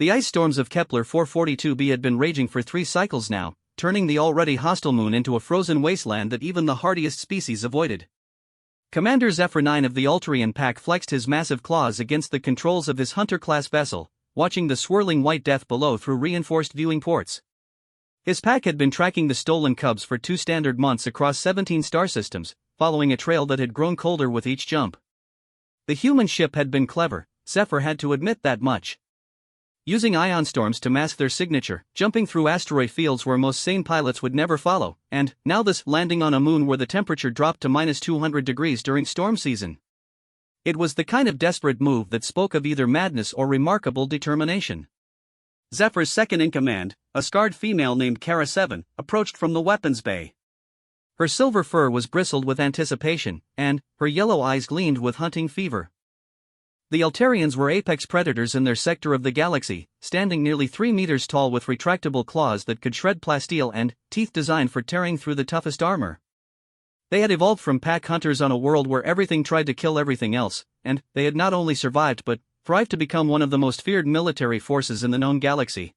The ice storms of Kepler 442b had been raging for 3 cycles now, turning the already hostile moon into a frozen wasteland that even the hardiest species avoided. Commander Zephyr 9 of the Alterian pack flexed his massive claws against the controls of his Hunter-class vessel, watching the swirling white death below through reinforced viewing ports. His pack had been tracking the stolen cubs for 2 standard months across 17 star systems, following a trail that had grown colder with each jump. The human ship had been clever, Zephyr had to admit that much. Using ion storms to mask their signature, jumping through asteroid fields where most sane pilots would never follow, and, now this, landing on a moon where the temperature dropped to minus 200 degrees during storm season. It was the kind of desperate move that spoke of either madness or remarkable determination. Zephyr's second-in-command, a scarred female named Kara 7, approached from the weapons bay. Her silver fur was bristled with anticipation, and her yellow eyes gleamed with hunting fever. The Altarians were apex predators in their sector of the galaxy, standing nearly 3 meters tall with retractable claws that could shred plasteel and teeth designed for tearing through the toughest armor. They had evolved from pack hunters on a world where everything tried to kill everything else, and they had not only survived but thrived to become one of the most feared military forces in the known galaxy.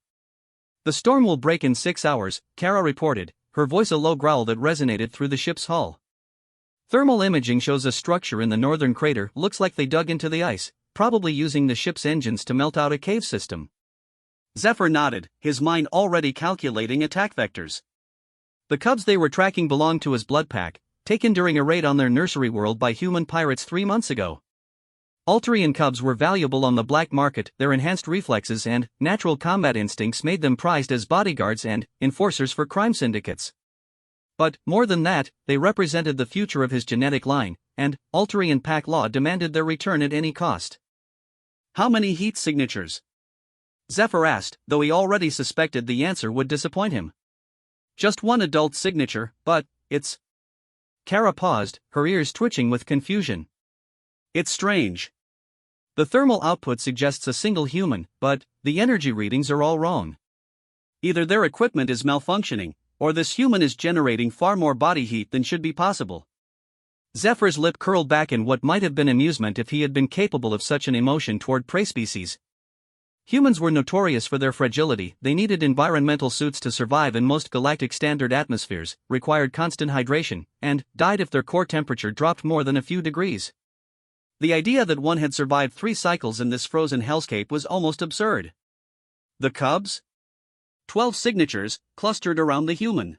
"The storm will break in 6 hours, Kara reported, her voice a low growl that resonated through the ship's hull. Thermal imaging shows a structure in the northern crater, looks like they dug into the ice, probably using the ship's engines to melt out a cave system." Zephyr nodded, his mind already calculating attack vectors. The cubs they were tracking belonged to his blood pack, taken during a raid on their nursery world by human pirates 3 months ago. Alterian cubs were valuable on the black market, their enhanced reflexes and natural combat instincts made them prized as bodyguards and enforcers for crime syndicates. But, more than that, they represented the future of his genetic line, and Alterian pack law demanded their return at any cost. "How many heat signatures?" Zephyr asked, though he already suspected the answer would disappoint him. "Just 1 adult signature, but it's..." Kara paused, her ears twitching with confusion. "It's strange. The thermal output suggests a single human, but the energy readings are all wrong. Either their equipment is malfunctioning, or this human is generating far more body heat than should be possible." Zephyr's lip curled back in what might have been amusement if he had been capable of such an emotion toward prey species. Humans were notorious for their fragility, they needed environmental suits to survive in most galactic standard atmospheres, required constant hydration, and died if their core temperature dropped more than a few degrees. The idea that one had survived 3 cycles in this frozen hellscape was almost absurd. The cubs? 12 signatures, clustered around the human.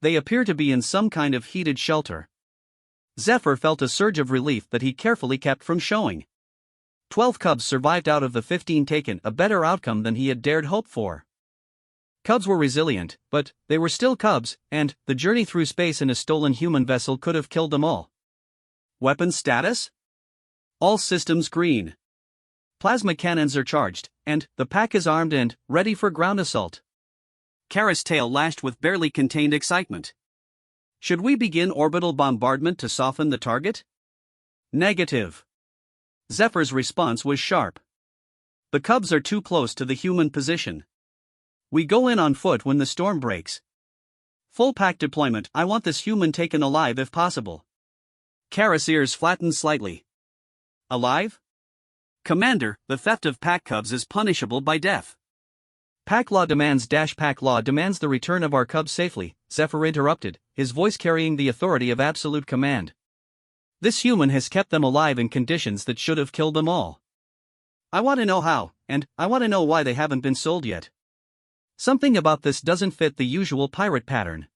They appear to be in some kind of heated shelter. Zephyr felt a surge of relief that he carefully kept from showing. 12 cubs survived out of the 15 taken, a better outcome than he had dared hope for. Cubs were resilient, but they were still cubs, and the journey through space in a stolen human vessel could have killed them all. Weapons status? All systems green. Plasma cannons are charged, and the pack is armed and ready for ground assault. Kara's tail lashed with barely contained excitement. "Should we begin orbital bombardment to soften the target?" "Negative." Zephyr's response was sharp. "The cubs are too close to the human position. We go in on foot when the storm breaks. Full pack deployment, I want this human taken alive if possible." Kara's ears flattened slightly. "Alive? Commander, the theft of pack cubs is punishable by death." Pack law demands the return of our cubs safely," Zephyr interrupted, his voice carrying the authority of absolute command. "This human has kept them alive in conditions that should have killed them all. I want to know how, and I want to know why they haven't been sold yet. Something about this doesn't fit the usual pirate pattern."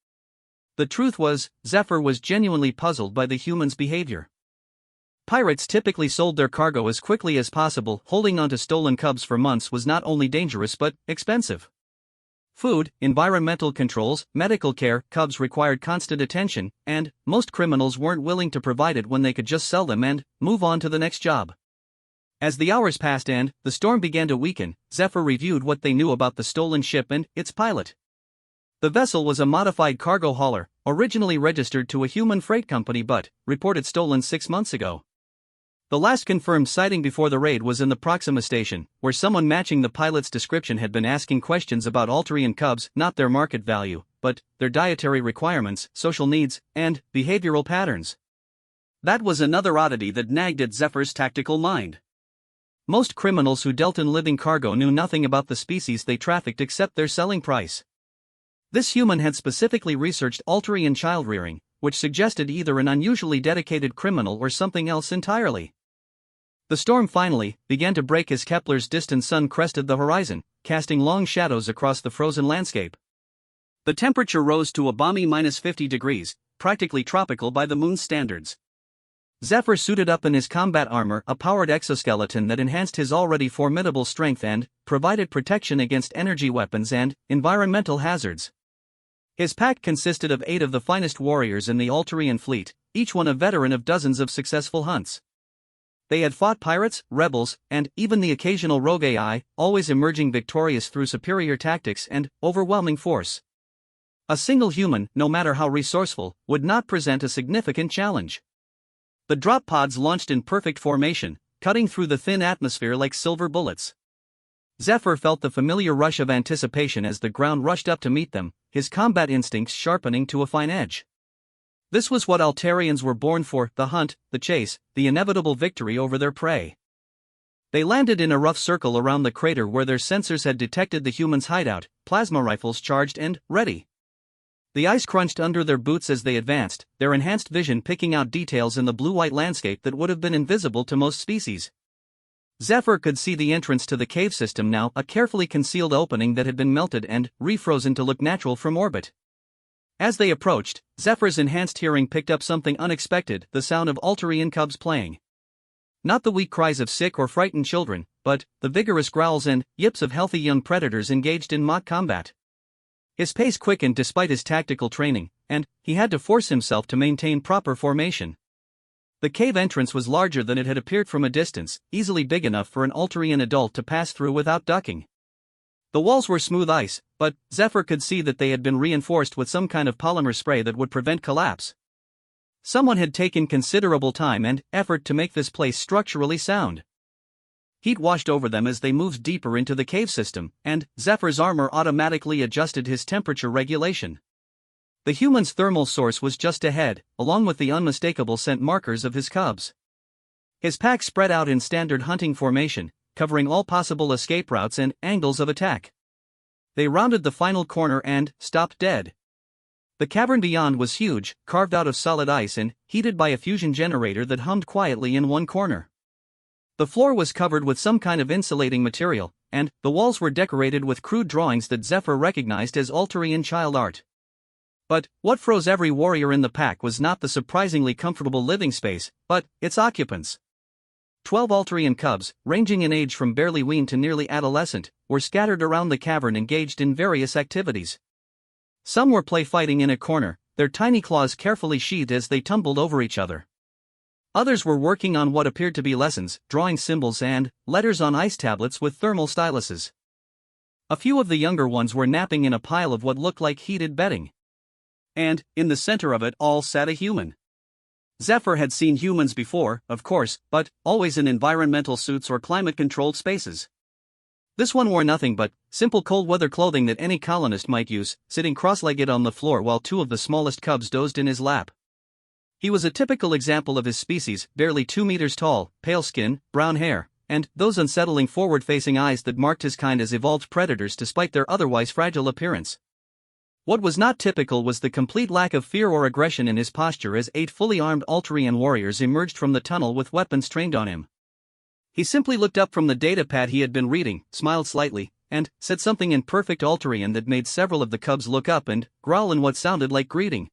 The truth was, Zephyr was genuinely puzzled by the human's behavior. Pirates typically sold their cargo as quickly as possible. Holding onto stolen cubs for months was not only dangerous but expensive. Food, environmental controls, medical care, cubs required constant attention, and most criminals weren't willing to provide it when they could just sell them and move on to the next job. As the hours passed and the storm began to weaken, Zephyr reviewed what they knew about the stolen ship and its pilot. The vessel was a modified cargo hauler, originally registered to a human freight company but reported stolen 6 months ago. The last confirmed sighting before the raid was in the Proxima station, where someone matching the pilot's description had been asking questions about Alterian cubs, not their market value, but their dietary requirements, social needs, and behavioral patterns. That was another oddity that nagged at Zephyr's tactical mind. Most criminals who dealt in living cargo knew nothing about the species they trafficked except their selling price. This human had specifically researched Alterian child-rearing, which suggested either an unusually dedicated criminal or something else entirely. The storm finally began to break as Kepler's distant sun crested the horizon, casting long shadows across the frozen landscape. The temperature rose to a balmy -50 degrees, practically tropical by the moon's standards. Zephyr suited up in his combat armor, a powered exoskeleton that enhanced his already formidable strength and provided protection against energy weapons and environmental hazards. His pack consisted of 8 of the finest warriors in the Alterian fleet, each one a veteran of dozens of successful hunts. They had fought pirates, rebels, and even the occasional rogue AI, always emerging victorious through superior tactics and overwhelming force. A single human, no matter how resourceful, would not present a significant challenge. The drop pods launched in perfect formation, cutting through the thin atmosphere like silver bullets. Zephyr felt the familiar rush of anticipation as the ground rushed up to meet them, his combat instincts sharpening to a fine edge. This was what Alterians were born for: the hunt, the chase, the inevitable victory over their prey. They landed in a rough circle around the crater where their sensors had detected the humans' hideout, plasma rifles charged and ready. The ice crunched under their boots as they advanced, their enhanced vision picking out details in the blue-white landscape that would have been invisible to most species. Zephyr could see the entrance to the cave system now, a carefully concealed opening that had been melted and refrozen to look natural from orbit. As they approached, Zephyr's enhanced hearing picked up something unexpected: the sound of Alterian cubs playing. Not the weak cries of sick or frightened children, but the vigorous growls and yips of healthy young predators engaged in mock combat. His pace quickened despite his tactical training, and he had to force himself to maintain proper formation. The cave entrance was larger than it had appeared from a distance, easily big enough for an Alterian adult to pass through without ducking. The walls were smooth ice, but Zephyr could see that they had been reinforced with some kind of polymer spray that would prevent collapse. Someone had taken considerable time and effort to make this place structurally sound. Heat washed over them as they moved deeper into the cave system, and Zephyr's armor automatically adjusted his temperature regulation. The human's thermal source was just ahead, along with the unmistakable scent markers of his cubs. His pack spread out in standard hunting formation, covering all possible escape routes and angles of attack. They rounded the final corner and stopped dead. The cavern beyond was huge, carved out of solid ice and heated by a fusion generator that hummed quietly in one corner. The floor was covered with some kind of insulating material, and the walls were decorated with crude drawings that Zephyr recognized as Alterian child art. But what froze every warrior in the pack was not the surprisingly comfortable living space, but its occupants. 12 Alterian cubs, ranging in age from barely weaned to nearly adolescent, were scattered around the cavern engaged in various activities. Some were play fighting in a corner, their tiny claws carefully sheathed as they tumbled over each other. Others were working on what appeared to be lessons, drawing symbols and letters on ice tablets with thermal styluses. A few of the younger ones were napping in a pile of what looked like heated bedding. And, in the center of it all sat a human. Zephyr had seen humans before, of course, but always in environmental suits or climate-controlled spaces. This one wore nothing but simple cold-weather clothing that any colonist might use, sitting cross-legged on the floor while 2 of the smallest cubs dozed in his lap. He was a typical example of his species, barely 2 meters tall, pale skin, brown hair, and those unsettling forward-facing eyes that marked his kind as evolved predators despite their otherwise fragile appearance. What was not typical was the complete lack of fear or aggression in his posture as 8 fully armed Alterian warriors emerged from the tunnel with weapons trained on him. He simply looked up from the datapad he had been reading, smiled slightly, and said something in perfect Alterian that made several of the cubs look up and growl in what sounded like greeting.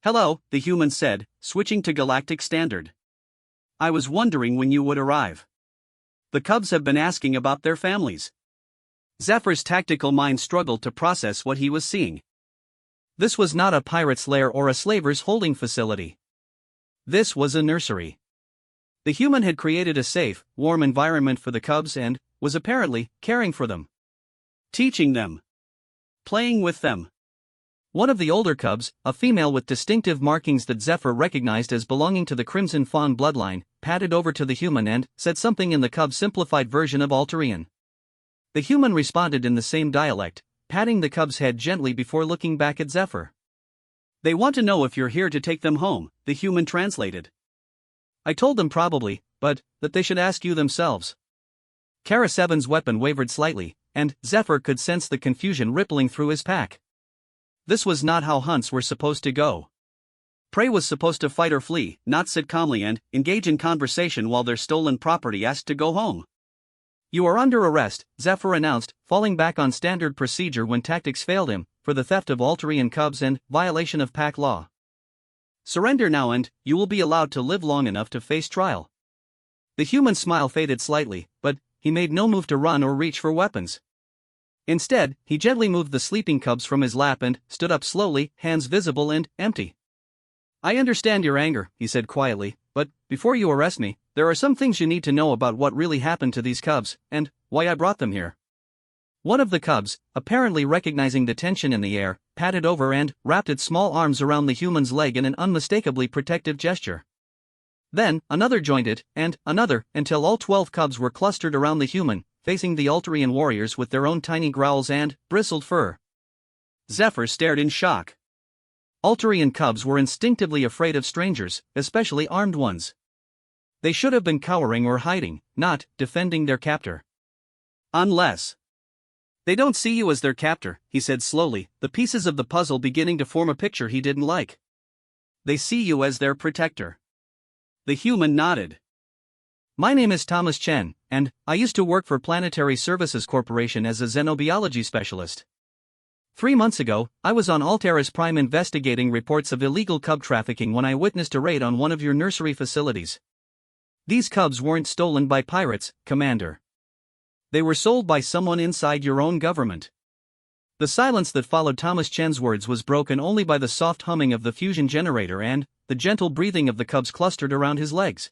"Hello," the human said, switching to Galactic Standard. "I was wondering when you would arrive. The cubs have been asking about their families." Zephyr's tactical mind struggled to process what he was seeing. This was not a pirate's lair or a slaver's holding facility. This was a nursery. The human had created a safe, warm environment for the cubs and was apparently caring for them. Teaching them. Playing with them. One of the older cubs, a female with distinctive markings that Zephyr recognized as belonging to the Crimson Fawn bloodline, padded over to the human and said something in the cub's simplified version of Alterian. The human responded in the same dialect, patting the cub's head gently before looking back at Zephyr. "They want to know if you're here to take them home," the human translated. "I told them probably, but that they should ask you themselves." Kara 7's weapon wavered slightly, and Zephyr could sense the confusion rippling through his pack. This was not how hunts were supposed to go. Prey was supposed to fight or flee, not sit calmly and engage in conversation while their stolen property asked to go home. "You are under arrest," Zephyr announced, falling back on standard procedure when tactics failed him, for the theft of Alterian cubs and violation of pack law. "Surrender now and you will be allowed to live long enough to face trial." The human smile faded slightly, but he made no move to run or reach for weapons. Instead, he gently moved the sleeping cubs from his lap and stood up slowly, hands visible and empty. "I understand your anger," he said quietly, "but before you arrest me, there are some things you need to know about what really happened to these cubs, and why I brought them here." One of the cubs, apparently recognizing the tension in the air, padded over and wrapped its small arms around the human's leg in an unmistakably protective gesture. Then, another joined it, and another, until all 12 cubs were clustered around the human, facing the Alterian warriors with their own tiny growls and bristled fur. Zephyr stared in shock. Alterian cubs were instinctively afraid of strangers, especially armed ones. They should have been cowering or hiding, not defending their captor. "Unless they don't see you as their captor," he said slowly, the pieces of the puzzle beginning to form a picture he didn't like. "They see you as their protector." The human nodded. "My name is Thomas Chen, and I used to work for Planetary Services Corporation as a xenobiology specialist. 3 months ago, I was on Alteris Prime investigating reports of illegal cub trafficking when I witnessed a raid on one of your nursery facilities. These cubs weren't stolen by pirates, Commander. They were sold by someone inside your own government." The silence that followed Thomas Chen's words was broken only by the soft humming of the fusion generator and the gentle breathing of the cubs clustered around his legs.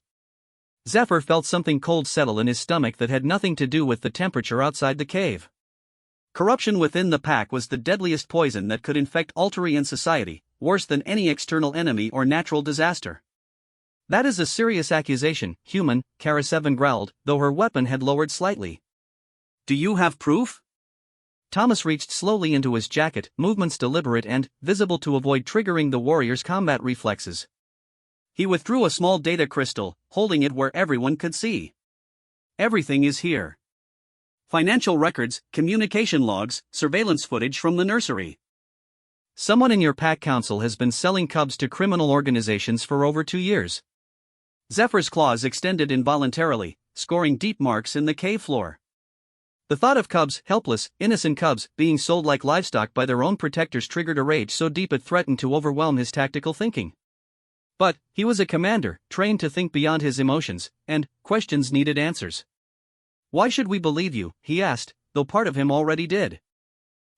Zephyr felt something cold settle in his stomach that had nothing to do with the temperature outside the cave. Corruption within the pack was the deadliest poison that could infect Alterian society, worse than any external enemy or natural disaster. "That is a serious accusation, human," Kara 7 growled, though her weapon had lowered slightly. "Do you have proof?" Thomas reached slowly into his jacket, movements deliberate and visible to avoid triggering the warrior's combat reflexes. He withdrew a small data crystal, holding it where everyone could see. "Everything is here. Financial records, communication logs, surveillance footage from the nursery. Someone in your pack council has been selling cubs to criminal organizations for over 2 years." Zephyr's claws extended involuntarily, scoring deep marks in the cave floor. The thought of cubs, helpless, innocent cubs, being sold like livestock by their own protectors triggered a rage so deep it threatened to overwhelm his tactical thinking. But he was a commander, trained to think beyond his emotions, and questions needed answers. "Why should we believe you?" he asked, though part of him already did.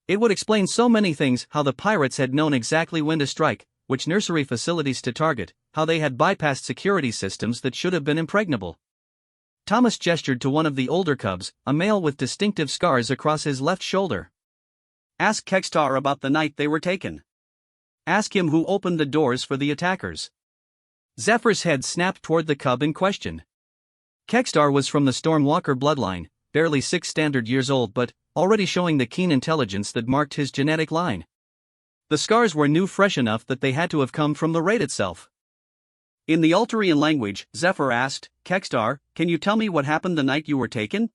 It would explain so many things: how the pirates had known exactly when to strike, which nursery facilities to target, how they had bypassed security systems that should have been impregnable. Thomas gestured to one of the older cubs, a male with distinctive scars across his left shoulder. "Ask Kextar about the night they were taken. Ask him who opened the doors for the attackers." Zephyr's head snapped toward the cub in question. Kextar was from the Stormwalker bloodline, barely 6 standard years old but already showing the keen intelligence that marked his genetic line. The scars were new, fresh enough that they had to have come from the raid itself. In the Alterian language, Zephyr asked, "Kextar, can you tell me what happened the night you were taken?"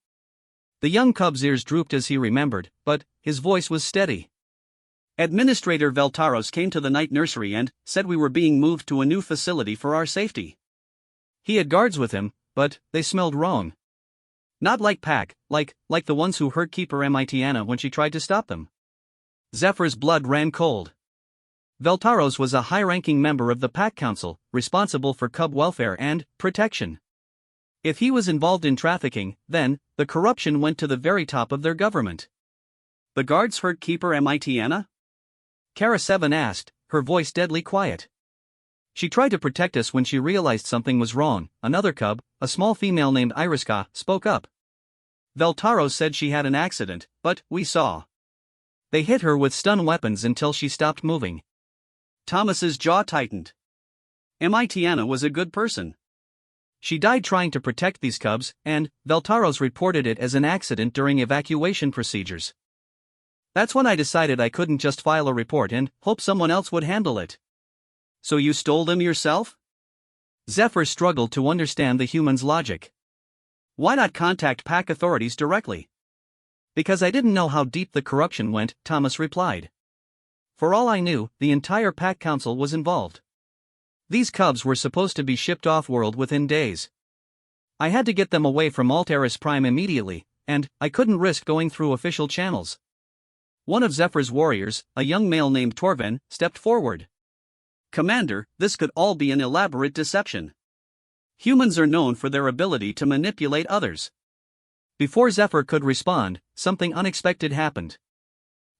The young cub's ears drooped as he remembered, but his voice was steady. "Administrator Veltaros came to the night nursery and said we were being moved to a new facility for our safety. He had guards with him, but they smelled wrong. Not like pack, like the ones who hurt Keeper Emitiana when she tried to stop them." Zephyr's blood ran cold. Veltaros was a high-ranking member of the Pack Council, responsible for cub welfare and protection. If he was involved in trafficking, then the corruption went to the very top of their government. "The guards hurt Keeper Emitiana?" Kara 7 asked, her voice deadly quiet. "She tried to protect us when she realized something was wrong," another cub, a small female named Iriska, spoke up. "Veltaros said she had an accident, but we saw. They hit her with stun weapons until she stopped moving." Thomas's jaw tightened. Emitiana was a good person. She died trying to protect these cubs, and Veltaros reported it as an accident during evacuation procedures. That's when I decided I couldn't just file a report and hope someone else would handle it. "So you stole them yourself?" Zephyr struggled to understand the human's logic. Why not contact pack authorities directly? Because I didn't know how deep the corruption went, Thomas replied. For all I knew, the entire pack council was involved. These cubs were supposed to be shipped off-world within days. I had to get them away from Alteris Prime immediately, and I couldn't risk going through official channels. One of Zephyr's warriors, a young male named Torven, stepped forward. Commander, this could all be an elaborate deception. Humans are known for their ability to manipulate others. Before Zephyr could respond, something unexpected happened.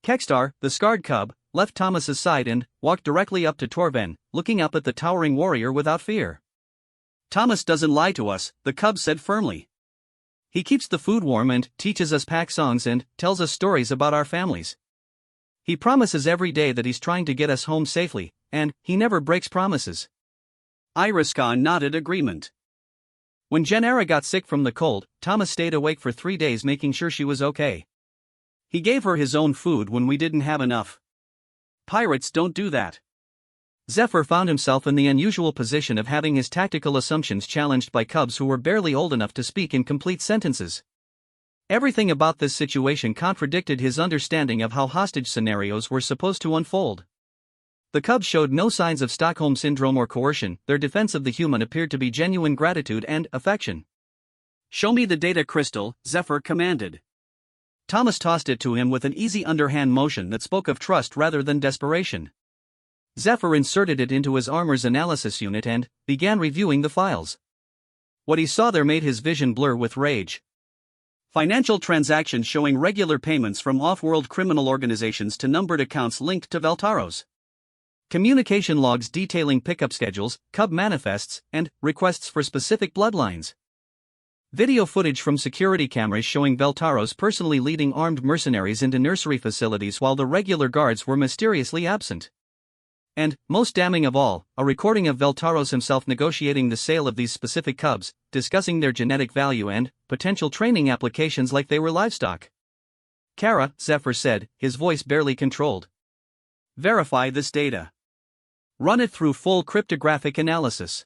Kekstar, the scarred cub, left Thomas's side and walked directly up to Torven, looking up at the towering warrior without fear. Thomas doesn't lie to us, the cub said firmly. He keeps the food warm and teaches us pack songs and tells us stories about our families. He promises every day that he's trying to get us home safely, and he never breaks promises. Irisca nodded agreement. When Genera got sick from the cold, Thomas stayed awake for 3 days making sure she was okay. He gave her his own food when we didn't have enough. Pirates don't do that. Zephyr found himself in the unusual position of having his tactical assumptions challenged by cubs who were barely old enough to speak in complete sentences. Everything about this situation contradicted his understanding of how hostage scenarios were supposed to unfold. The cubs showed no signs of Stockholm Syndrome or coercion, their defense of the human appeared to be genuine gratitude and affection. Show me the data crystal, Zephyr commanded. Thomas tossed it to him with an easy underhand motion that spoke of trust rather than desperation. Zephyr inserted it into his armor's analysis unit and began reviewing the files. What he saw there made his vision blur with rage. Financial transactions showing regular payments from off-world criminal organizations to numbered accounts linked to Veltaros. Communication logs detailing pickup schedules, cub manifests, and requests for specific bloodlines. Video footage from security cameras showing Veltaros personally leading armed mercenaries into nursery facilities while the regular guards were mysteriously absent. And, most damning of all, a recording of Veltaros himself negotiating the sale of these specific cubs, discussing their genetic value and potential training applications like they were livestock. Kara, Zephyr said, his voice barely controlled. Verify this data. Run it through full cryptographic analysis.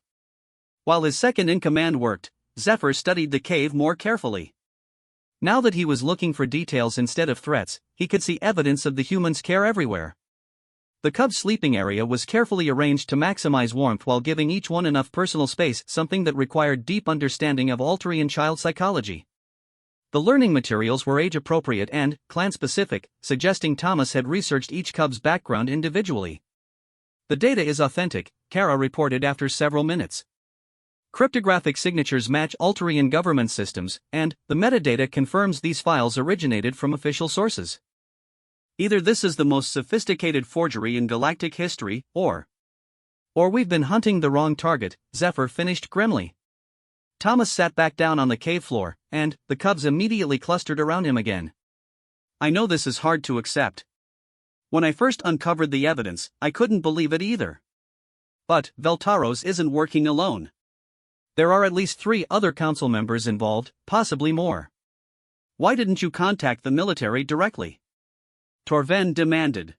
While his second-in-command worked, Zephyr studied the cave more carefully. Now that he was looking for details instead of threats, he could see evidence of the humans' care everywhere. The cub's sleeping area was carefully arranged to maximize warmth while giving each one enough personal space, something that required deep understanding of Alterian child psychology. The learning materials were age-appropriate and clan-specific, suggesting Thomas had researched each cub's background individually. The data is authentic, Kara reported after several minutes. Cryptographic signatures match Alterian government systems, and the metadata confirms these files originated from official sources. Either this is the most sophisticated forgery in galactic history, or we've been hunting the wrong target, Zephyr finished grimly. Thomas sat back down on the cave floor, and the cubs immediately clustered around him again. I know this is hard to accept. When I first uncovered the evidence, I couldn't believe it either. But Veltaros isn't working alone. There are at least 3 other council members involved, possibly more. Why didn't you contact the military directly? Torven demanded.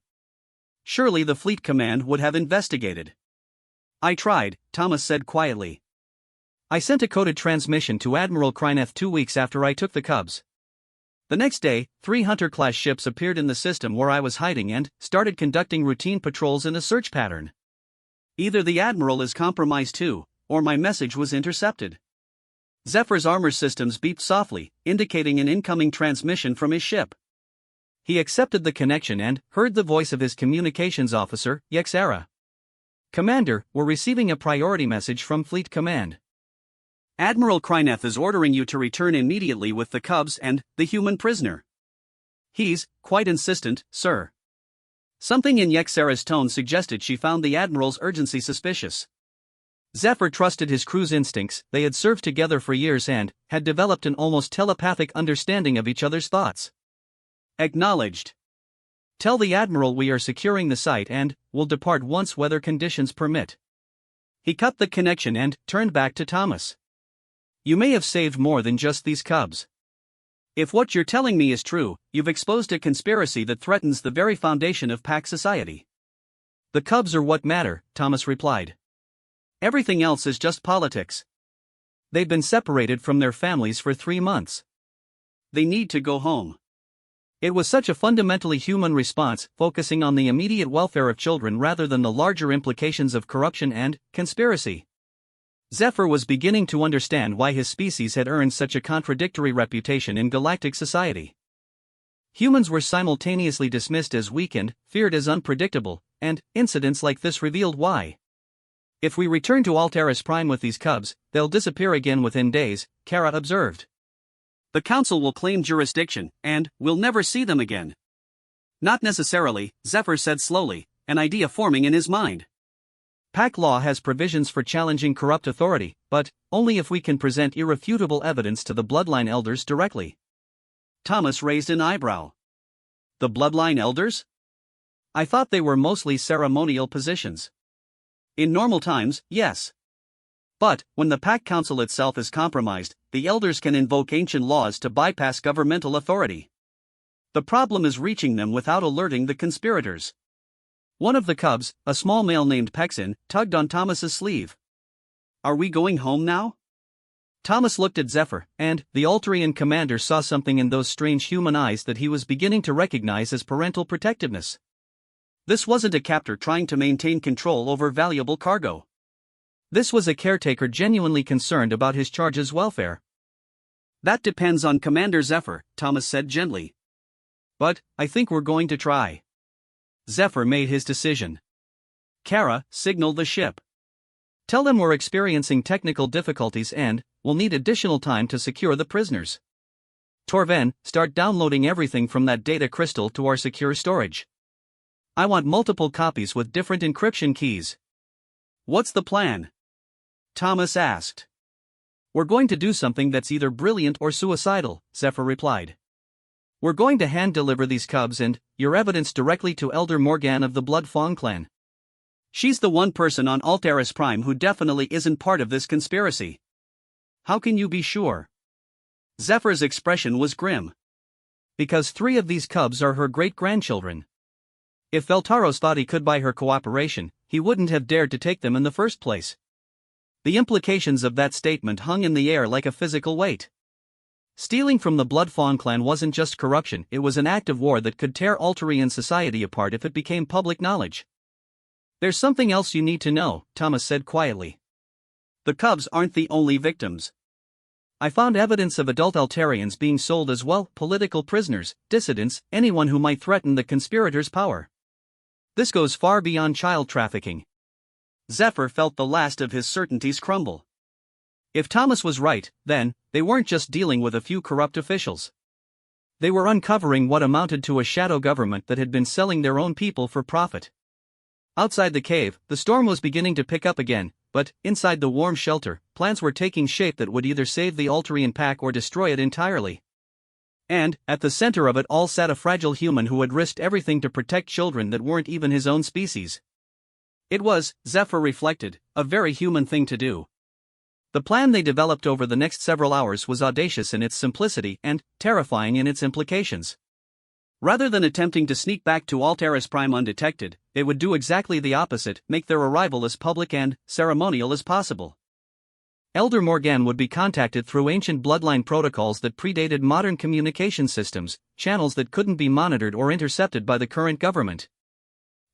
Surely the fleet command would have investigated. I tried, Thomas said quietly. I sent a coded transmission to Admiral Kryneth 2 weeks after I took the cubs. The next day, 3 Hunter-class ships appeared in the system where I was hiding and started conducting routine patrols in a search pattern. Either the Admiral is compromised too, or my message was intercepted. Zephyr's armor systems beeped softly, indicating an incoming transmission from his ship. He accepted the connection and heard the voice of his communications officer, Yexera. Commander, we're receiving a priority message from Fleet Command. Admiral Kryneth is ordering you to return immediately with the cubs and the human prisoner. He's quite insistent, sir. Something in Yexera's tone suggested she found the Admiral's urgency suspicious. Zephyr trusted his crew's instincts, they had served together for years and had developed an almost telepathic understanding of each other's thoughts. Acknowledged. Tell the Admiral we are securing the site and will depart once weather conditions permit. He cut the connection and turned back to Thomas. You may have saved more than just these cubs. If what you're telling me is true, you've exposed a conspiracy that threatens the very foundation of pack society. The cubs are what matter, Thomas replied. Everything else is just politics. They've been separated from their families for 3 months. They need to go home. It was such a fundamentally human response, focusing on the immediate welfare of children rather than the larger implications of corruption and conspiracy. Zephyr was beginning to understand why his species had earned such a contradictory reputation in galactic society. Humans were simultaneously dismissed as weakened, feared as unpredictable, and incidents like this revealed why. If we return to Alteris Prime with these cubs, they'll disappear again within days, Kara observed. The Council will claim jurisdiction, and we'll never see them again. Not necessarily, Zephyr said slowly, an idea forming in his mind. Pack law has provisions for challenging corrupt authority, but only if we can present irrefutable evidence to the Bloodline Elders directly. Thomas raised an eyebrow. The Bloodline Elders? I thought they were mostly ceremonial positions. In normal times, yes. But, when the Pack Council itself is compromised, the Elders can invoke ancient laws to bypass governmental authority. The problem is reaching them without alerting the conspirators. One of the cubs, a small male named Pexin, tugged on Thomas's sleeve. Are we going home now? Thomas looked at Zephyr, and the Alterian commander saw something in those strange human eyes that he was beginning to recognize as parental protectiveness. This wasn't a captor trying to maintain control over valuable cargo. This was a caretaker genuinely concerned about his charge's welfare. That depends on Commander Zephyr, Thomas said gently. But I think we're going to try. Zephyr made his decision. Kara, signal the ship. Tell them we're experiencing technical difficulties and we'll need additional time to secure the prisoners. Torven, start downloading everything from that data crystal to our secure storage. I want multiple copies with different encryption keys. What's the plan? Thomas asked. We're going to do something that's either brilliant or suicidal, Zephyr replied. We're going to hand-deliver these cubs and your evidence directly to Elder Morgan of the Blood Fawn clan. She's the one person on Alteris Prime who definitely isn't part of this conspiracy. How can you be sure? Zephyr's expression was grim. Because 3 of these cubs are her great-grandchildren. If Veltaros thought he could buy her cooperation, he wouldn't have dared to take them in the first place. The implications of that statement hung in the air like a physical weight. Stealing from the Blood Fawn clan wasn't just corruption, it was an act of war that could tear Alterian society apart if it became public knowledge. There's something else you need to know, Thomas said quietly. The cubs aren't the only victims. I found evidence of adult Alterians being sold as well, political prisoners, dissidents, anyone who might threaten the conspirators' power. This goes far beyond child trafficking. Zephyr felt the last of his certainties crumble. If Thomas was right, then, they weren't just dealing with a few corrupt officials. They were uncovering what amounted to a shadow government that had been selling their own people for profit. Outside the cave, the storm was beginning to pick up again, but, inside the warm shelter, plans were taking shape that would either save the Alterian pack or destroy it entirely. And, at the center of it all sat a fragile human who had risked everything to protect children that weren't even his own species. It was, Zephyr reflected, a very human thing to do. The plan they developed over the next several hours was audacious in its simplicity and terrifying in its implications. Rather than attempting to sneak back to Alteris Prime undetected, they would do exactly the opposite, make their arrival as public and ceremonial as possible. Elder Morgan would be contacted through ancient bloodline protocols that predated modern communication systems, channels that couldn't be monitored or intercepted by the current government.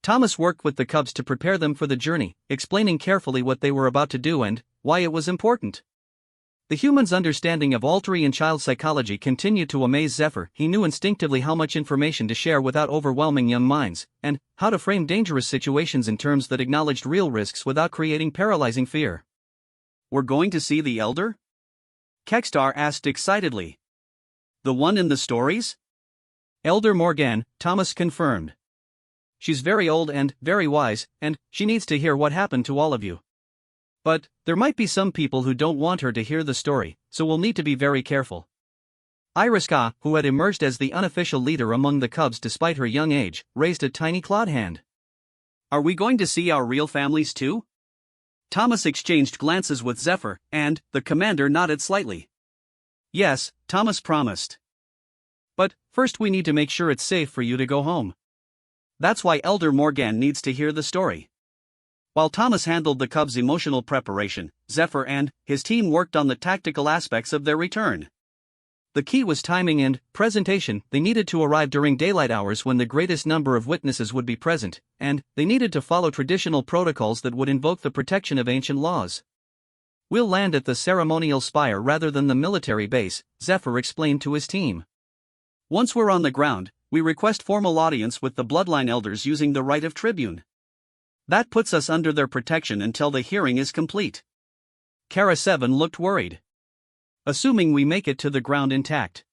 Thomas worked with the cubs to prepare them for the journey, explaining carefully what they were about to do and why it was important. The human's understanding of Alterian child psychology continued to amaze Zephyr. He knew instinctively how much information to share without overwhelming young minds, and how to frame dangerous situations in terms that acknowledged real risks without creating paralyzing fear. We're going to see the Elder? Kekstar asked excitedly. The one in the stories? Elder Morgan, Thomas confirmed. She's very old and very wise, and she needs to hear what happened to all of you. But there might be some people who don't want her to hear the story, so we'll need to be very careful. Iriska, who had emerged as the unofficial leader among the cubs despite her young age, raised a tiny clawed hand. Are we going to see our real families too? Thomas exchanged glances with Zephyr, and the commander nodded slightly. Yes, Thomas promised. But first we need to make sure it's safe for you to go home. That's why Elder Morgan needs to hear the story. While Thomas handled the Cubs' emotional preparation, Zephyr and his team worked on the tactical aspects of their return. The key was timing and presentation. They needed to arrive during daylight hours when the greatest number of witnesses would be present, and they needed to follow traditional protocols that would invoke the protection of ancient laws. "We'll land at the ceremonial spire rather than the military base," Zephyr explained to his team. "Once we're on the ground, we request formal audience with the bloodline elders using the right of tribune. That puts us under their protection until the hearing is complete." Kara 7 looked worried. "Assuming we make it to the ground intact.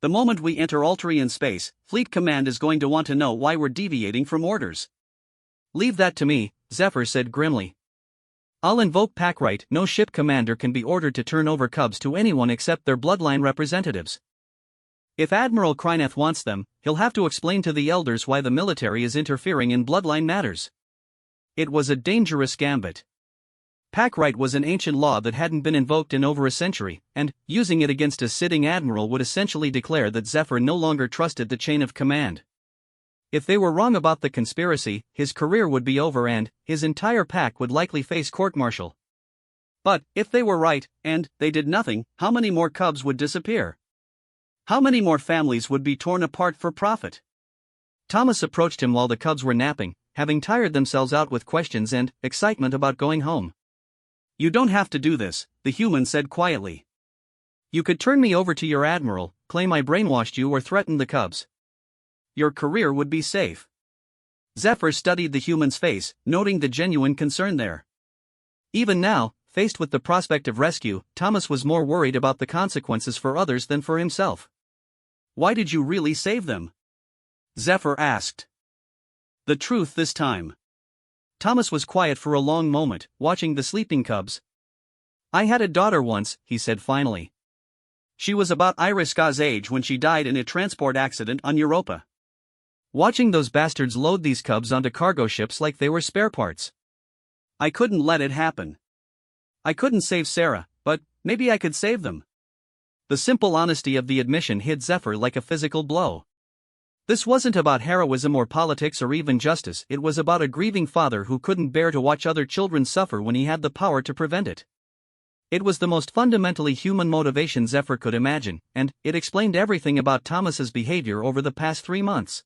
The moment we enter Alterian space, Fleet Command is going to want to know why we're deviating from orders." "Leave that to me," Zephyr said grimly. "I'll invoke pack right. No ship commander can be ordered to turn over Cubs to anyone except their bloodline representatives. If Admiral Kryneth wants them, he'll have to explain to the elders why the military is interfering in bloodline matters." It was a dangerous gambit. Pack right was an ancient law that hadn't been invoked in over a century, and using it against a sitting admiral would essentially declare that Zephyr no longer trusted the chain of command. If they were wrong about the conspiracy, his career would be over and his entire pack would likely face court-martial. But if they were right, and they did nothing, how many more Cubs would disappear? How many more families would be torn apart for profit? Thomas approached him while the Cubs were napping, having tired themselves out with questions and excitement about going home. "You don't have to do this," the human said quietly. "You could turn me over to your admiral, claim I brainwashed you, or threaten the Cubs. Your career would be safe." Zephyr studied the human's face, noting the genuine concern there. Even now, faced with the prospect of rescue, Thomas was more worried about the consequences for others than for himself. "Why did you really save them?" Zephyr asked. "The truth this time." Thomas was quiet for a long moment, watching the sleeping Cubs. "I had a daughter once," he said finally. "She was about Iriska's age when she died in a transport accident on Europa. Watching those bastards load these Cubs onto cargo ships like they were spare parts. I couldn't let it happen. I couldn't save Sarah, but maybe I could save them." The simple honesty of the admission hit Zephyr like a physical blow. This wasn't about heroism or politics or even justice. It was about a grieving father who couldn't bear to watch other children suffer when he had the power to prevent it. It was the most fundamentally human motivation Zephyr could imagine, and it explained everything about Thomas's behavior over the past 3 months.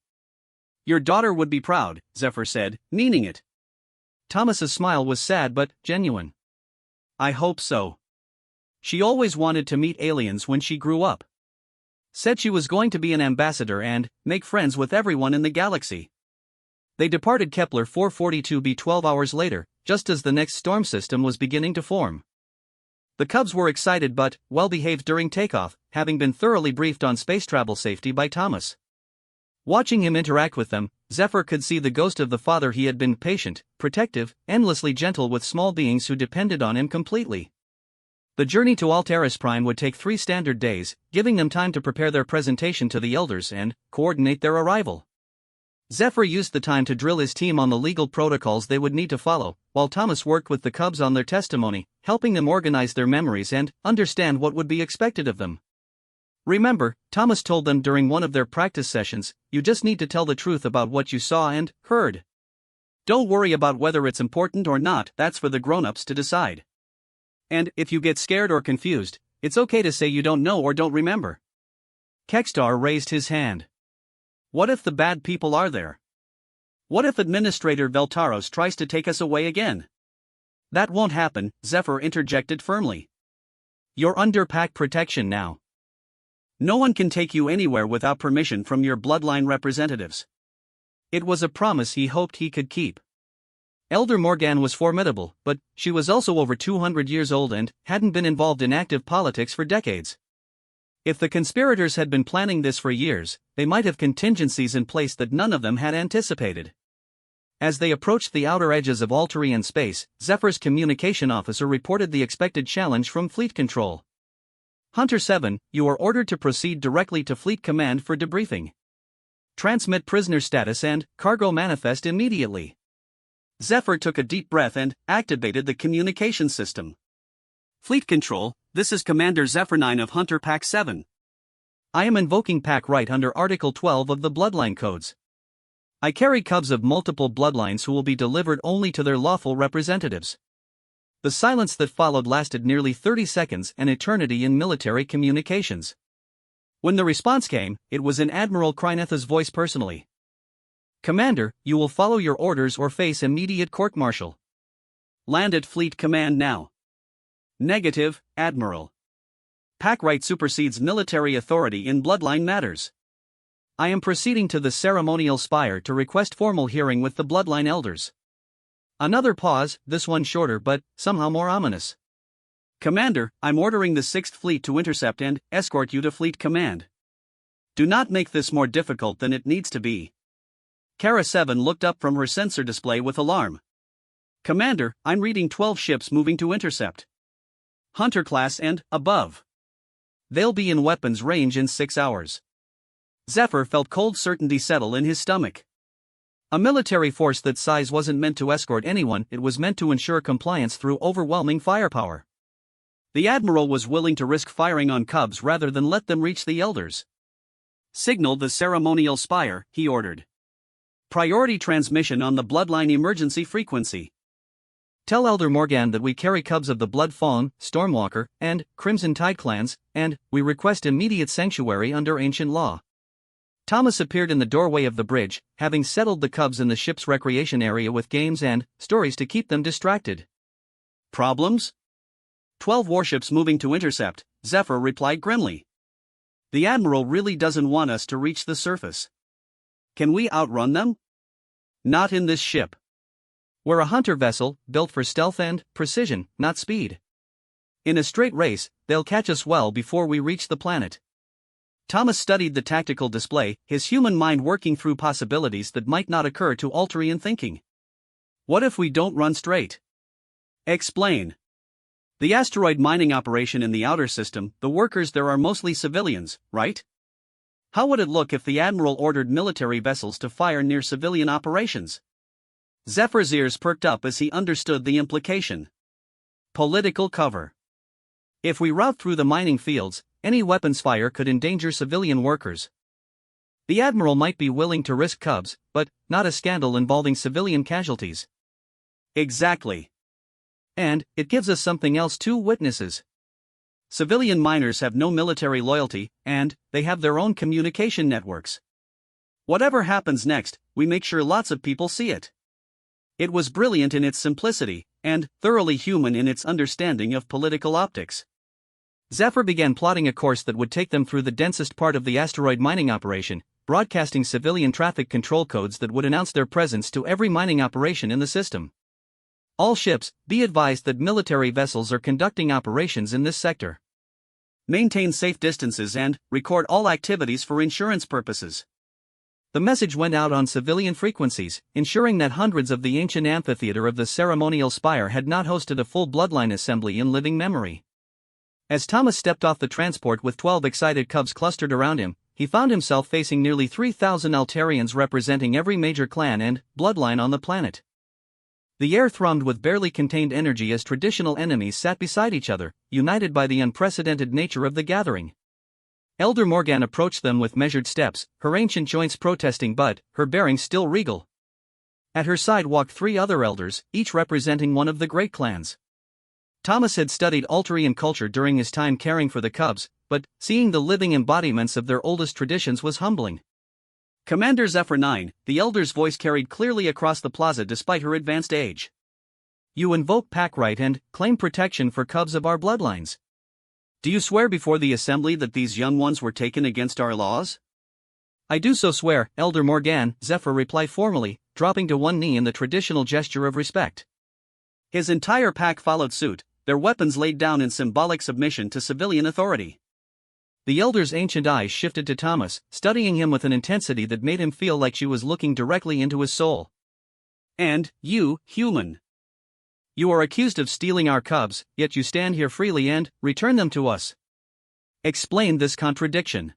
"Your daughter would be proud," Zephyr said, meaning it. Thomas's smile was sad but genuine. "I hope so. She always wanted to meet aliens when she grew up. Said she was going to be an ambassador and make friends with everyone in the galaxy." They departed Kepler 442b 12 hours later, just as the next storm system was beginning to form. The Cubs were excited but well-behaved during takeoff, having been thoroughly briefed on space travel safety by Thomas. Watching him interact with them, Zephyr could see the ghost of the father he had been: patient, protective, endlessly gentle with small beings who depended on him completely. The journey to Alteris Prime would take 3 standard days, giving them time to prepare their presentation to the elders and coordinate their arrival. Zephyr used the time to drill his team on the legal protocols they would need to follow, while Thomas worked with the Cubs on their testimony, helping them organize their memories and understand what would be expected of them. "Remember," Thomas told them during one of their practice sessions, "you just need to tell the truth about what you saw and heard. Don't worry about whether it's important or not, that's for the grown-ups to decide. And if you get scared or confused, it's okay to say you don't know or don't remember." Kekstar raised his hand. "What if the bad people are there? What if Administrator Veltaros tries to take us away again?" "That won't happen," Zephyr interjected firmly. "You're under pack protection now. No one can take you anywhere without permission from your bloodline representatives." It was a promise he hoped he could keep. Elder Morgan was formidable, but she was also over 200 years old and hadn't been involved in active politics for decades. If the conspirators had been planning this for years, they might have contingencies in place that none of them had anticipated. As they approached the outer edges of Alterian space, Zephyr's communication officer reported the expected challenge from Fleet Control. "Hunter 7, you are ordered to proceed directly to Fleet Command for debriefing. Transmit prisoner status and cargo manifest immediately." Zephyr took a deep breath and activated the communication system. "Fleet Control, this is Commander Zephyr 9 of Hunter Pack 7. I am invoking Pack right under Article 12 of the Bloodline Codes. I carry cubs of multiple bloodlines who will be delivered only to their lawful representatives. The silence that followed lasted nearly 30 seconds, an eternity in military communications. When the response came, it was in Admiral Krynetha's voice personally. Commander, you will follow your orders or face immediate court-martial. Land at Fleet Command now. Negative, Admiral. Pack right supersedes military authority in bloodline matters. I am proceeding to the ceremonial spire to request formal hearing with the bloodline elders. Another pause, this one shorter but somehow more ominous. Commander, I'm ordering the 6th Fleet to intercept and escort you to Fleet Command. Do not make this more difficult than it needs to be. Kara 7 looked up from her sensor display with alarm. Commander, I'm reading 12 ships moving to intercept. Hunter class and above. They'll be in weapons range in 6 hours. Zephyr felt cold certainty settle in his stomach. A military force that size wasn't meant to escort anyone, it was meant to ensure compliance through overwhelming firepower. The Admiral was willing to risk firing on cubs rather than let them reach the elders. Signal the ceremonial spire, he ordered. Priority transmission on the bloodline emergency frequency. Tell Elder Morgan that we carry cubs of the Blood Fawn, Stormwalker, and Crimson Tide clans, and we request immediate sanctuary under ancient law. Thomas appeared in the doorway of the bridge, having settled the cubs in the ship's recreation area with games and stories to keep them distracted. Problems? 12 warships moving to intercept, Zephyr replied grimly. The Admiral really doesn't want us to reach the surface. Can we outrun them? Not in this ship. We're a hunter vessel, built for stealth and precision, not speed. In a straight race, they'll catch us well before we reach the planet. Thomas studied the tactical display, his human mind working through possibilities that might not occur to Alterian thinking. What if we don't run straight? Explain. The asteroid mining operation in the outer system, the workers there are mostly civilians, right? How would it look if the Admiral ordered military vessels to fire near civilian operations? Zephyr's ears perked up as he understood the implication. Political cover. If we route through the mining fields, any weapons fire could endanger civilian workers. The Admiral might be willing to risk cubs, but not a scandal involving civilian casualties. Exactly. And it gives us something else too: witnesses. Civilian miners have no military loyalty, and they have their own communication networks. Whatever happens next, we make sure lots of people see it. It was brilliant in its simplicity, and thoroughly human in its understanding of political optics. Zephyr began plotting a course that would take them through the densest part of the asteroid mining operation, broadcasting civilian traffic control codes that would announce their presence to every mining operation in the system. All ships, be advised that military vessels are conducting operations in this sector. Maintain safe distances and record all activities for insurance purposes. The message went out on civilian frequencies, ensuring that hundreds of the ancient amphitheater of the ceremonial spire had not hosted a full bloodline assembly in living memory. As Thomas stepped off the transport with 12 excited cubs clustered around him, he found himself facing nearly 3,000 Alterians representing every major clan and bloodline on the planet. The air thrummed with barely contained energy as traditional enemies sat beside each other, united by the unprecedented nature of the gathering. Elder Morgan approached them with measured steps, her ancient joints protesting but her bearing still regal. At her side walked 3 other elders, each representing one of the great clans. Thomas had studied Alterian culture during his time caring for the cubs, but seeing the living embodiments of their oldest traditions was humbling. Commander Zephyr 9, the elder's voice carried clearly across the plaza despite her advanced age. You invoke pack right and claim protection for cubs of our bloodlines. Do you swear before the assembly that these young ones were taken against our laws? I do so swear, Elder Morgan, Zephyr replied formally, dropping to one knee in the traditional gesture of respect. His entire pack followed suit, their weapons laid down in symbolic submission to civilian authority. The elder's ancient eyes shifted to Thomas, studying him with an intensity that made him feel like she was looking directly into his soul. And you, human. You are accused of stealing our cubs, yet you stand here freely and return them to us. Explain this contradiction.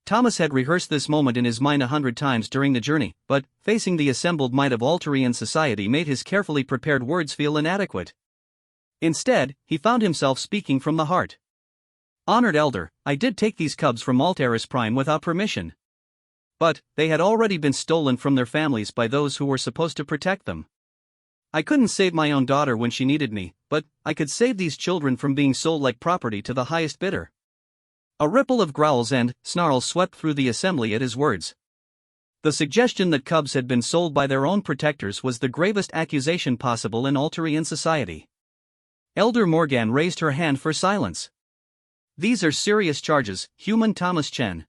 Thomas had rehearsed this moment in his mind 100 times during the journey, but facing the assembled might of Alterian society made his carefully prepared words feel inadequate. Instead, he found himself speaking from the heart. Honored Elder, I did take these cubs from Altaris Prime without permission. But they had already been stolen from their families by those who were supposed to protect them. I couldn't save my own daughter when she needed me, but I could save these children from being sold like property to the highest bidder. A ripple of growls and snarls swept through the assembly at his words. The suggestion that cubs had been sold by their own protectors was the gravest accusation possible in Alterian society. Elder Morgan raised her hand for silence. These are serious charges, Human Thomas Chen.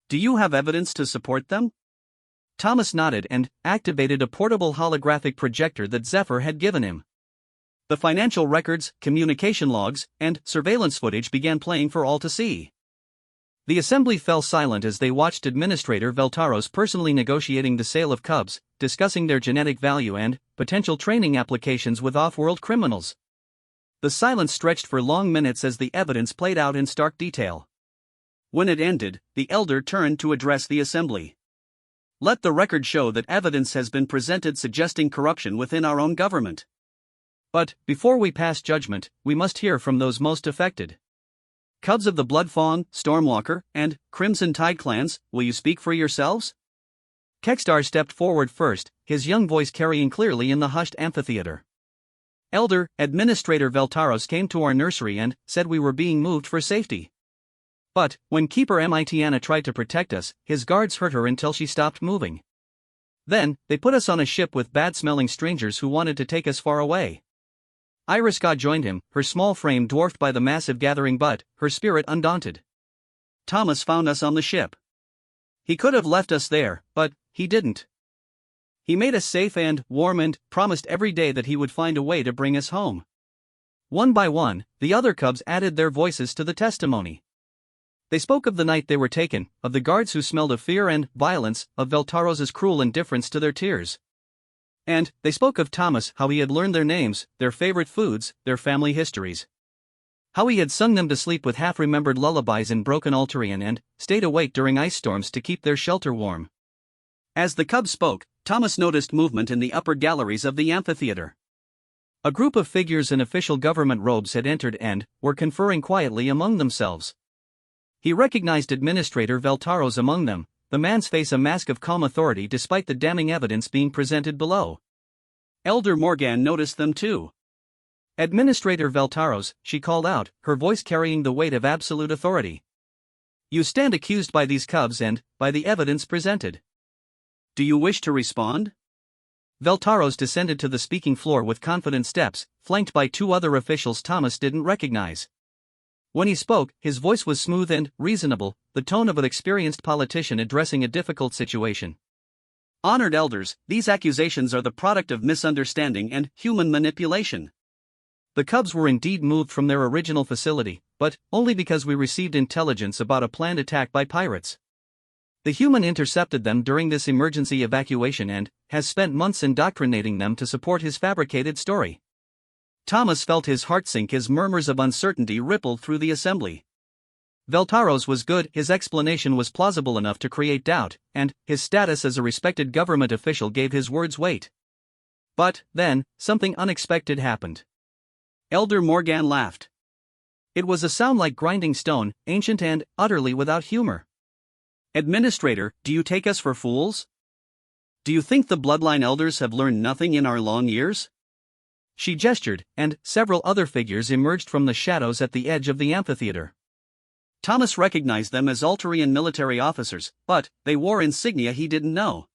Do you have evidence to support them? Thomas nodded and activated a portable holographic projector that Zephyr had given him. The financial records, communication logs, and surveillance footage began playing for all to see. The assembly fell silent as they watched Administrator Veltaros personally negotiating the sale of cubs, discussing their genetic value and potential training applications with off-world criminals. The silence stretched for long minutes as the evidence played out in stark detail. When it ended, the elder turned to address the assembly. Let the record show that evidence has been presented suggesting corruption within our own government. But, before we pass judgment, we must hear from those most affected. Cubs of the Blood Fawn, Stormwalker, and Crimson Tide clans, will you speak for yourselves? Kekstar stepped forward first, his young voice carrying clearly in the hushed amphitheater. Elder, Administrator Veltaros came to our nursery and said we were being moved for safety. But, when Keeper Mitiana tried to protect us, his guards hurt her until she stopped moving. Then, they put us on a ship with bad-smelling strangers who wanted to take us far away. Iriska joined him, her small frame dwarfed by the massive gathering but, her spirit undaunted. Thomas found us on the ship. He could have left us there, but he didn't. He made us safe and warm and promised every day that he would find a way to bring us home. One by one, the other cubs added their voices to the testimony. They spoke of the night they were taken, of the guards who smelled of fear and violence, of Veltaros's cruel indifference to their tears. And they spoke of Thomas, how he had learned their names, their favorite foods, their family histories. How he had sung them to sleep with half-remembered lullabies in broken Alterian and stayed awake during ice storms to keep their shelter warm. As the cubs spoke, Thomas noticed movement in the upper galleries of the amphitheater. A group of figures in official government robes had entered and were conferring quietly among themselves. He recognized Administrator Veltaros among them, the man's face a mask of calm authority despite the damning evidence being presented below. Elder Morgan noticed them too. Administrator Veltaros, she called out, her voice carrying the weight of absolute authority. You stand accused by these cubs and by the evidence presented. Do you wish to respond? Veltaros descended to the speaking floor with confident steps, flanked by two other officials Thomas didn't recognize. When he spoke, his voice was smooth and reasonable, the tone of an experienced politician addressing a difficult situation. Honored elders, these accusations are the product of misunderstanding and human manipulation. The cubs were indeed moved from their original facility, but only because we received intelligence about a planned attack by pirates. The human intercepted them during this emergency evacuation and has spent months indoctrinating them to support his fabricated story. Thomas felt his heart sink as murmurs of uncertainty rippled through the assembly. Veltaros was good, his explanation was plausible enough to create doubt, and his status as a respected government official gave his words weight. But, then, something unexpected happened. Elder Morgan laughed. It was a sound like grinding stone, ancient and utterly without humor. Administrator, do you take us for fools? Do you think the bloodline elders have learned nothing in our long years? She gestured, and several other figures emerged from the shadows at the edge of the amphitheater. Thomas recognized them as Alterian military officers, but they wore insignia he didn't know.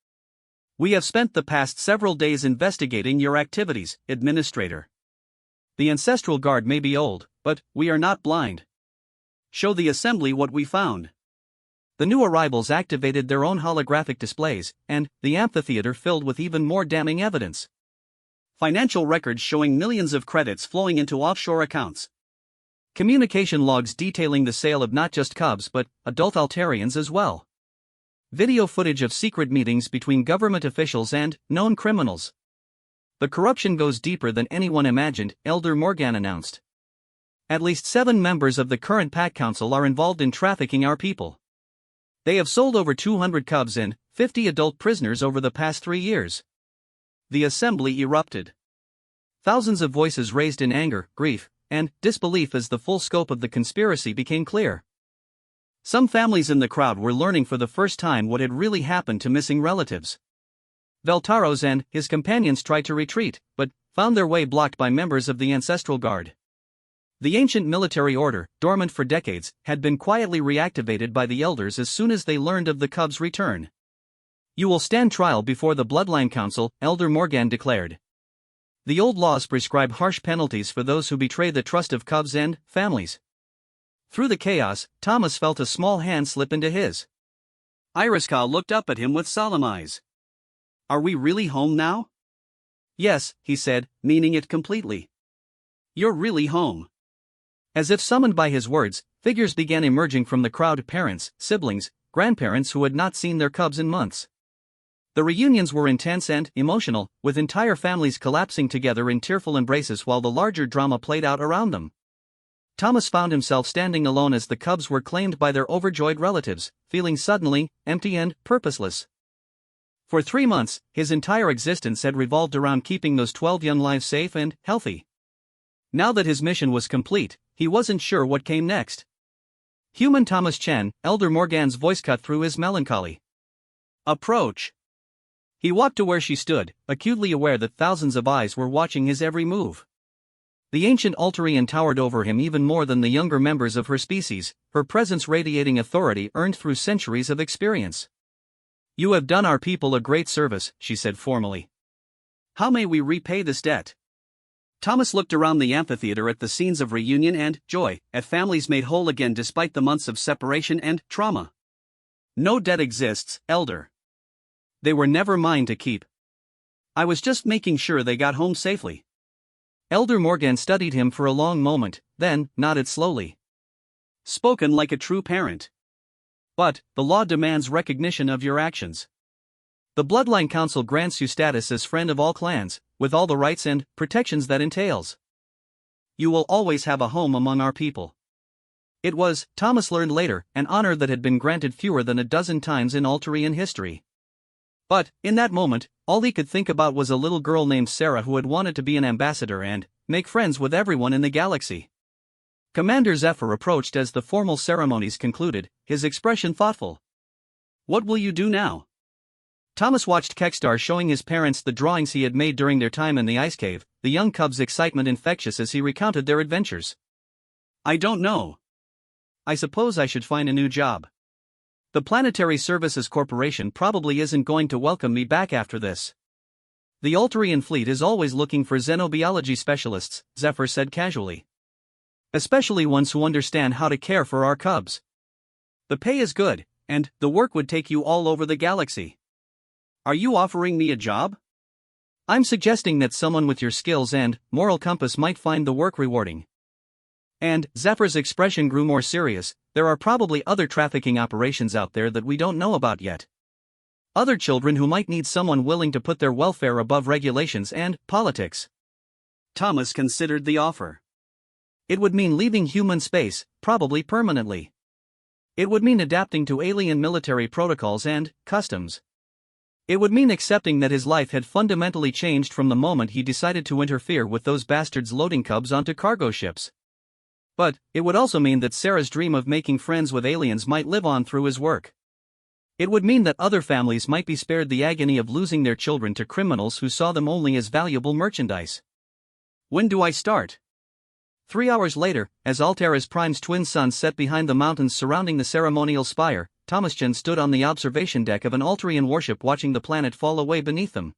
We have spent the past several days investigating your activities, Administrator. The Ancestral Guard may be old, but we are not blind. Show the assembly what we found. The new arrivals activated their own holographic displays, and the amphitheater filled with even more damning evidence. Financial records showing millions of credits flowing into offshore accounts. Communication logs detailing the sale of not just cubs but adult Alterians as well. Video footage of secret meetings between government officials and known criminals. The corruption goes deeper than anyone imagined, Elder Morgan announced. At least 7 members of the current Pack Council are involved in trafficking our people. They have sold over 200 cubs and 50 adult prisoners over the past 3 years. The assembly erupted. Thousands of voices raised in anger, grief, and disbelief as the full scope of the conspiracy became clear. Some families in the crowd were learning for the first time what had really happened to missing relatives. Veltaros and his companions tried to retreat, but found their way blocked by members of the Ancestral Guard. The ancient military order, dormant for decades, had been quietly reactivated by the elders as soon as they learned of the cubs' return. "You will stand trial before the Bloodline Council," Elder Morgan declared. "The old laws prescribe harsh penalties for those who betray the trust of cubs and families." Through the chaos, Thomas felt a small hand slip into his. Iriska looked up at him with solemn eyes. "Are we really home now?" "Yes," he said, meaning it completely. "You're really home." As if summoned by his words, figures began emerging from the crowd: parents, siblings, grandparents who had not seen their cubs in months. The reunions were intense and emotional, with entire families collapsing together in tearful embraces while the larger drama played out around them. Thomas found himself standing alone as the cubs were claimed by their overjoyed relatives, feeling suddenly empty and purposeless. For 3 months, his entire existence had revolved around keeping those 12 young lives safe and healthy. Now that his mission was complete, he wasn't sure what came next. "Human Thomas Chen," Elder Morgan's voice cut through his melancholy. "Approach." He walked to where she stood, acutely aware that thousands of eyes were watching his every move. The ancient Altarian towered over him even more than the younger members of her species, her presence radiating authority earned through centuries of experience. "You have done our people a great service," she said formally. "How may we repay this debt?" Thomas looked around the amphitheater at the scenes of reunion and joy, at families made whole again despite the months of separation and trauma. "No debt exists, Elder. They were never mine to keep. I was just making sure they got home safely." Elder Morgan studied him for a long moment, then nodded slowly. "Spoken like a true parent. But the law demands recognition of your actions. The Bloodline Council grants you status as friend of all clans, with all the rights and protections that entails. You will always have a home among our people." It was, Thomas learned later, an honor that had been granted fewer than a dozen times in Altarian history. But, in that moment, all he could think about was a little girl named Sarah who had wanted to be an ambassador and make friends with everyone in the galaxy. Commander Zephyr approached as the formal ceremonies concluded, his expression thoughtful. "What will you do now?" Thomas watched Kekstar showing his parents the drawings he had made during their time in the ice cave, the young cub's excitement infectious as he recounted their adventures. "I don't know. I suppose I should find a new job. The Planetary Services Corporation probably isn't going to welcome me back after this. The Altarian fleet is always looking for xenobiology specialists," Zephyr said casually. "Especially ones who understand how to care for our cubs. The pay is good, and the work would take you all over the galaxy. Are you offering me a job?" "I'm suggesting that someone with your skills and moral compass might find the work rewarding." And Zephyr's expression grew more serious. "There are probably other trafficking operations out there that we don't know about yet. Other children who might need someone willing to put their welfare above regulations and politics." Thomas considered the offer. It would mean leaving human space, probably permanently. It would mean adapting to alien military protocols and customs. It would mean accepting that his life had fundamentally changed from the moment he decided to interfere with those bastards loading cubs onto cargo ships. But it would also mean that Sarah's dream of making friends with aliens might live on through his work. It would mean that other families might be spared the agony of losing their children to criminals who saw them only as valuable merchandise. "When do I start?" 3 hours later, as Altera's Prime's twin suns set behind the mountains surrounding the ceremonial spire, Thomasjan stood on the observation deck of an Altarian warship watching the planet fall away beneath them.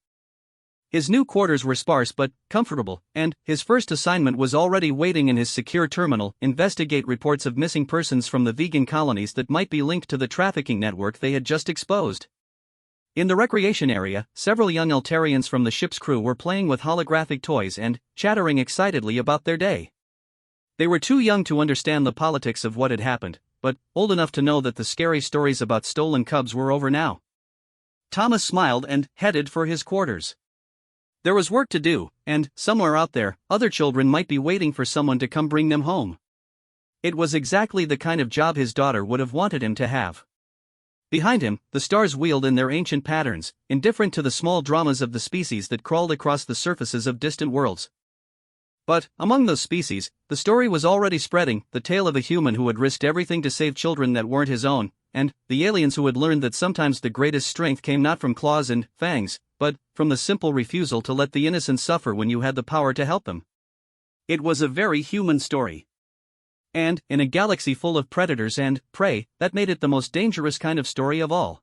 His new quarters were sparse but comfortable, and his first assignment was already waiting in his secure terminal: investigate reports of missing persons from the vegan colonies that might be linked to the trafficking network they had just exposed. In the recreation area, several young Altarians from the ship's crew were playing with holographic toys and chattering excitedly about their day. They were too young to understand the politics of what had happened, but old enough to know that the scary stories about stolen cubs were over now. Thomas smiled and headed for his quarters. There was work to do, and, somewhere out there, other children might be waiting for someone to come bring them home. It was exactly the kind of job his daughter would have wanted him to have. Behind him, the stars wheeled in their ancient patterns, indifferent to the small dramas of the species that crawled across the surfaces of distant worlds. But, among those species, the story was already spreading, the tale of a human who had risked everything to save children that weren't his own, and the aliens who had learned that sometimes the greatest strength came not from claws and fangs, but from the simple refusal to let the innocent suffer when you had the power to help them. It was a very human story. And, in a galaxy full of predators and prey, that made it the most dangerous kind of story of all.